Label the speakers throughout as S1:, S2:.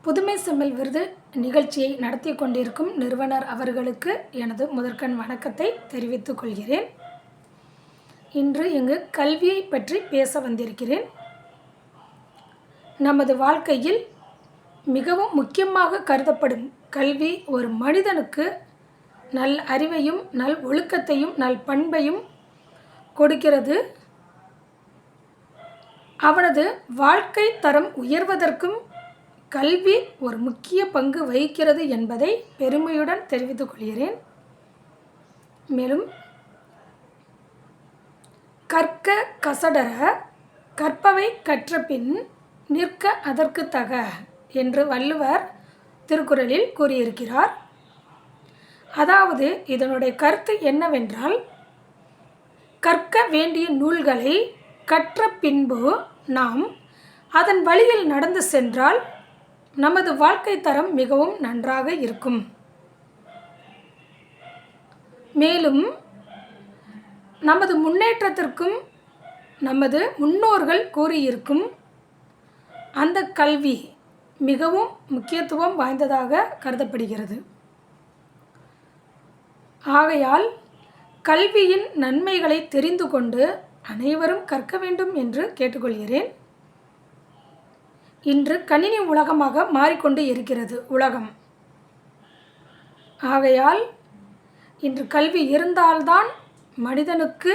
S1: புதுமை செம்மல் விருது நிகழ்ச்சியை நடத்தி கொண்டிருக்கும் நிறுவனர் அவர்களுக்கு எனது முதற்கண் வணக்கத்தை தெரிவித்துக் கொள்கிறேன். இன்று இங்கு கல்வியை பற்றி பேச வந்திருக்கிறேன். நமது வாழ்க்கையில் மிகவும் முக்கியமாக கருதப்படும் கல்வி ஒரு மனிதனுக்கு நல் அறிவையும் நல் ஒழுக்கத்தையும் நல் பண்பையும் கொடுக்கிறது. அவனது வாழ்க்கை தரம் உயர்வதற்கும் கல்வி ஒரு முக்கிய பங்கு வகிக்கிறது என்பதை பெருமையுடன் தெரிவித்துக் கொள்கிறேன். மேலும் கற்க கசடர கற்பவை கற்றபின் நிற்க அதற்கு தக என்று வள்ளுவர் திருக்குறளில் கூறியிருக்கிறார். அதாவது இதனுடைய கருத்து என்னவென்றால், கற்க வேண்டிய நூல்களை கற்ற பின்பு நாம் அதன் வழியில் நடந்து சென்றால் நமது வாழ்க்கை தரம் மிகவும் நன்றாக இருக்கும். மேலும் நமது முன்னேற்றத்திற்கும் நமது முன்னோர்கள் கூறியிருக்கும் அந்த கல்வி மிகவும் முக்கியத்துவம் வாய்ந்ததாக கருதப்படுகிறது. ஆகையால் கல்வியின் நன்மைகளை தெரிந்து கொண்டு அனைவரும் கற்க வேண்டும் என்று கேட்டுக்கொள்கிறேன். இன்று கணினி உலகமாக மாறிக்கொண்டு இருக்கிறது உலகம். ஆகையால் இன்று கல்வி இருந்தால்தான் மனிதனுக்கு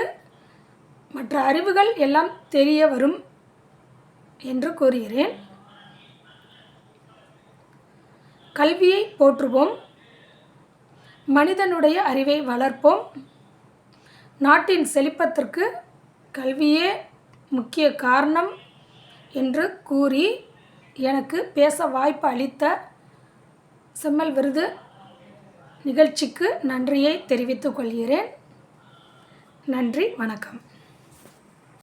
S1: மற்ற அறிவுகள் எல்லாம் தெரிய வரும் என்று கூறுகிறேன். கல்வியை போற்றுவோம், மனிதனுடைய அறிவை வளர்ப்போம். நாட்டின் செழிப்பதற்கு கல்வியே முக்கிய காரணம் என்று கூறி எனக்கு பேச வாய்ப்பு அளித்த செம்மல் விருது நிகழ்ச்சிக்கு நன்றியை தெரிவித்துக் கொள்கிறேன். நன்றி, வணக்கம்.